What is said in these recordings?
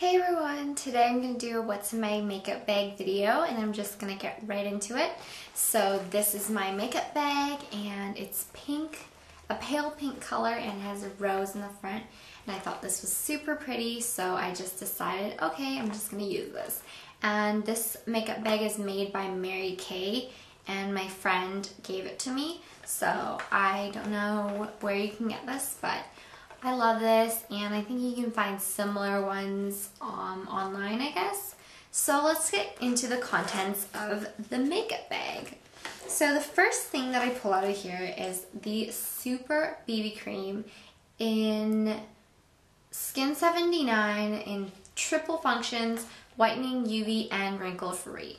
Hey everyone, today I'm going to do a what's in my makeup bag video and I'm just going to get right into it. So this is my makeup bag and it's pink, a pale pink color, and it has a rose in the front, and I thought this was super pretty, so I just decided, okay, I'm just going to use this. And this makeup bag is made by Mary Kay and my friend gave it to me, so I don't know where you can get this, but I love this, and I think you can find similar ones online, I guess. So let's get into the contents of the makeup bag. So the first thing that I pull out of here is the Super BB Cream in Skin 79 in triple functions, whitening, UV, and wrinkle free.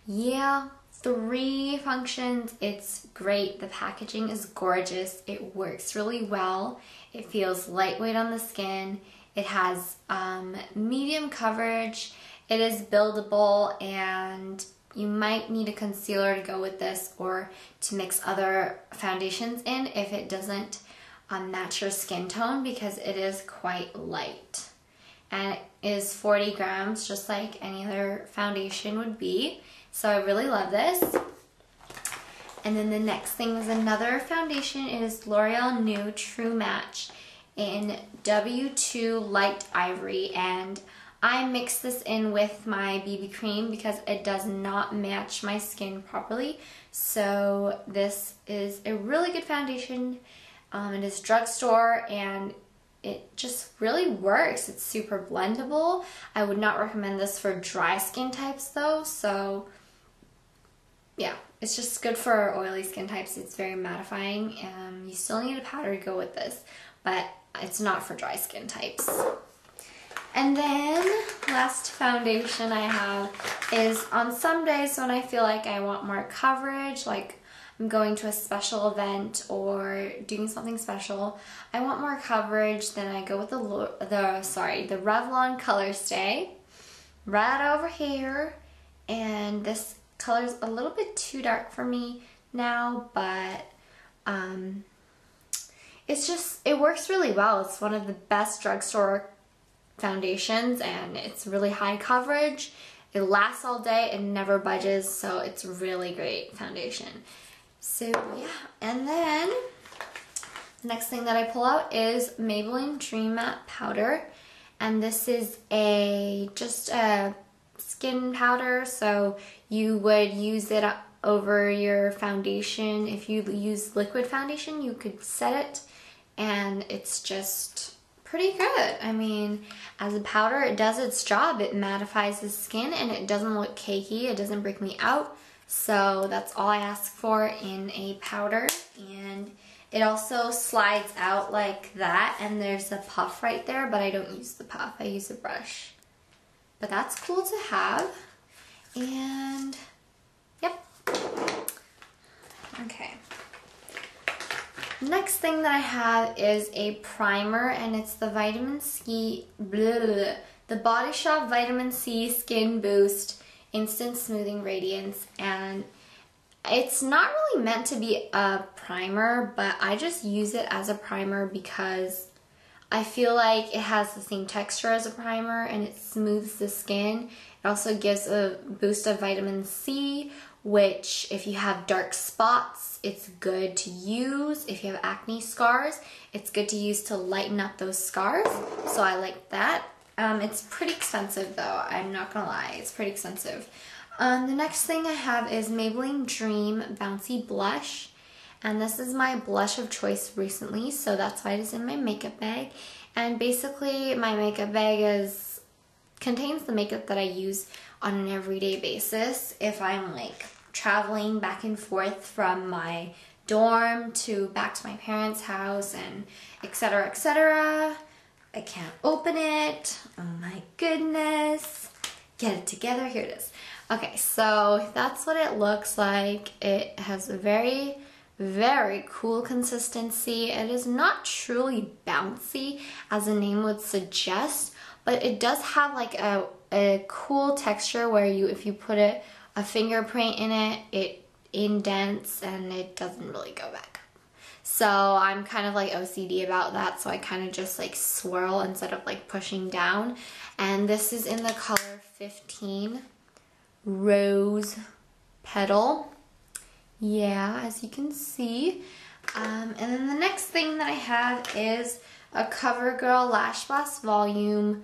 Yeah. 3 functions. It's great. The packaging is gorgeous. It works really well. It feels lightweight on the skin. It has medium coverage. It is buildable, and you might need a concealer to go with this or to mix other foundations in if it doesn't match your skin tone, because it is quite light. And it is 40 grams, just like any other foundation would be. So I really love this. And then the next thing is another foundation. It is L'Oreal New True Match in W2 Light Ivory. And I mix this in with my BB cream because it does not match my skin properly. So this is a really good foundation. It is drugstore and it just really works. It's super blendable. I would not recommend this for dry skin types though, so yeah, it's just good for oily skin types. It's very mattifying. You still need a powder to go with this, but it's not for dry skin types. And then last foundation I have is on some days when I feel like I want more coverage, like I'm going to a special event or doing something special, I want more coverage, then I go with the Revlon Color Stay right over here. And this color's a little bit too dark for me now, but it works really well. It's one of the best drugstore foundations, and it's really high coverage. It lasts all day and never budges, so it's really great foundation. So yeah, and then the next thing that I pull out is Maybelline Dream Matte Powder, and this is just a skin powder, so you would use it over your foundation. If you use liquid foundation, you could set it, and it's just pretty good. I mean, as a powder, it does its job. It mattifies the skin, and it doesn't look cakey. It doesn't break me out. So that's all I ask for in a powder. And it also slides out like that, and there's a puff right there, but I don't use the puff. I use a brush. But that's cool to have. And yep. Okay. Next thing that I have is a primer, and it's the the Body Shop Vitamin C Skin Boost Instant Smoothing Radiance. And it's not really meant to be a primer, but I just use it as a primer because I feel like it has the same texture as a primer and it smooths the skin. It also gives a boost of vitamin C, which if you have dark spots, it's good to use. If you have acne scars, it's good to use to lighten up those scars. So I like that. It's pretty expensive though, I'm not gonna lie, it's pretty expensive. The next thing I have is Maybelline Dream Bouncy Blush. And this is my blush of choice recently, so that's why it is in my makeup bag. And basically my makeup bag contains the makeup that I use on an everyday basis. If I'm like traveling back and forth from my dorm back to my parents' house and etc., etc. I can't open it. Oh my goodness. Get it together. Here it is. Okay, so that's what it looks like. It has a very cool consistency. It is not truly bouncy as the name would suggest, but it does have like a cool texture where if you put a fingerprint in it, it indents and it doesn't really go back up. So I'm kind of like OCD about that, so I kind of just like swirl instead of like pushing down. And this is in the color 15, Rose Petal. Yeah, as you can see. And then the next thing that I have is a CoverGirl Lash Blast Volume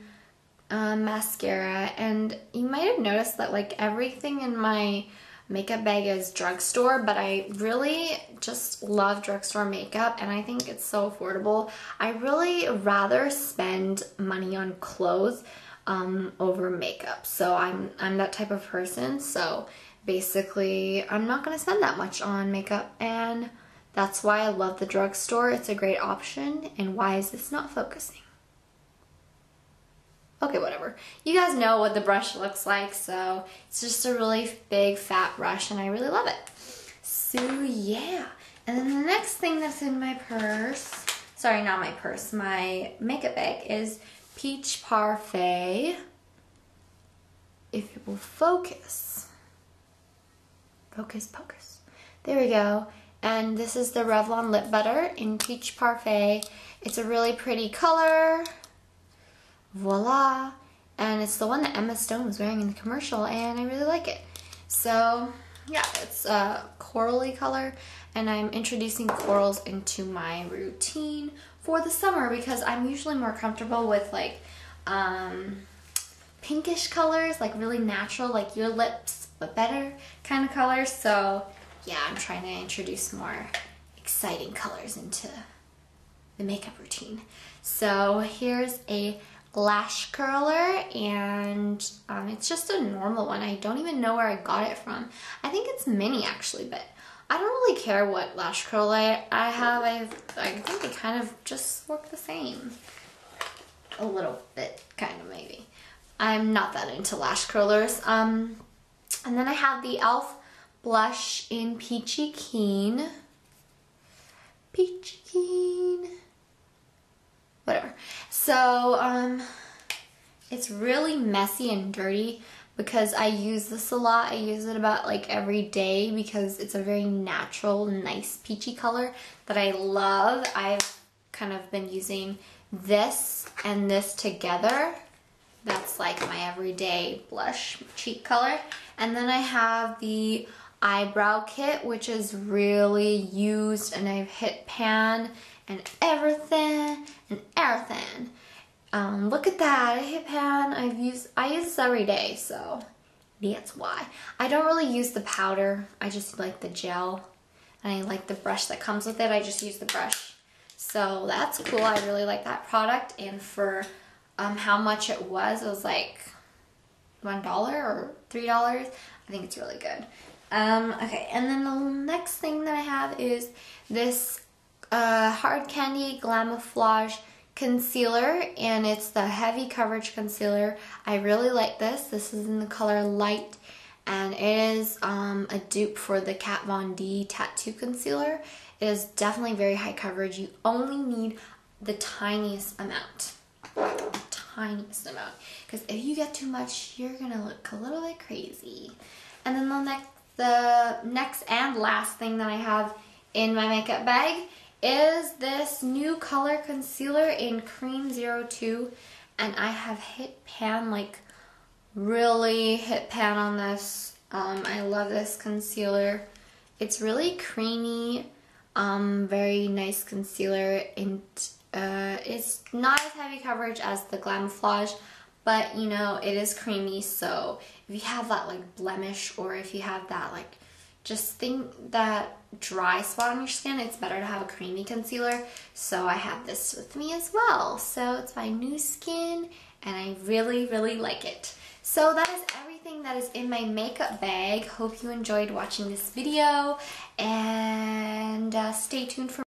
mascara. And you might have noticed that like everything in my makeup bag is drugstore, but I really just love drugstore makeup and I think it's so affordable. I really rather spend money on clothes over makeup. So I'm that type of person. So basically, I'm not going to spend that much on makeup, and that's why I love the drugstore. It's a great option. And why is this not focusing? Okay, whatever. You guys know what the brush looks like, so it's just a really big fat brush and I really love it. So yeah. And then the next thing that's in my purse, sorry, not my purse, my makeup bag is Peach Parfait. If it will focus. Focus, focus. There we go. And this is the Revlon Lip Butter in Peach Parfait. It's a really pretty color. Voila. And it's the one that Emma Stone was wearing in the commercial, and I really like it. So yeah, it's a corally color, and I'm introducing corals into my routine for the summer because I'm usually more comfortable with like pinkish colors, like really natural, like your lips but better kind of colors. So yeah, I'm trying to introduce more exciting colors into the makeup routine. So here's a lash curler, and it's just a normal one. I don't even know where I got it from. I think it's mini actually, but I don't really care what lash curler I have. I think they kind of just work the same. A little bit, kind of maybe. I'm not that into lash curlers. And then I have the e.l.f. blush in Peachy Keen. Peachy Keen. Whatever. So, it's really messy and dirty because I use this a lot. I use it about like every day because it's a very natural, nice peachy color that I love. I've kind of been using this and this together. That's like my everyday blush cheek color. And then I have the eyebrow kit, which is really used, and I've hit pan and everything. Look at that, I hit pan. I use this every day, so that's why. I don't really use the powder, I just like the gel, and I like the brush that comes with it. I just use the brush. So that's cool, I really like that product, and for how much it was like $1 or $3. I think it's really good. Okay, and then the next thing that I have is this Hard Candy Glamouflage concealer, and it's the heavy coverage concealer. I really like this. This is in the color Light, and it is a dupe for the Kat Von D Tattoo Concealer. It is definitely very high coverage. You only need the tiniest amount. Tiniest amount. Because if you get too much, you're gonna look a little bit crazy. And then the next and last thing that I have in my makeup bag is this new color concealer in Cream 02, and I have hit pan, like really hit pan on this. I love this concealer. It's really creamy, very nice concealer, and it's not as heavy coverage as the Glamouflage, but you know, it is creamy, so if you have that like blemish, or if you have that like just that dry spot on your skin, it's better to have a creamy concealer. So I have this with me as well. So it's my new skin, and I really, really like it. So that is everything that is in my makeup bag. Hope you enjoyed watching this video, and stay tuned for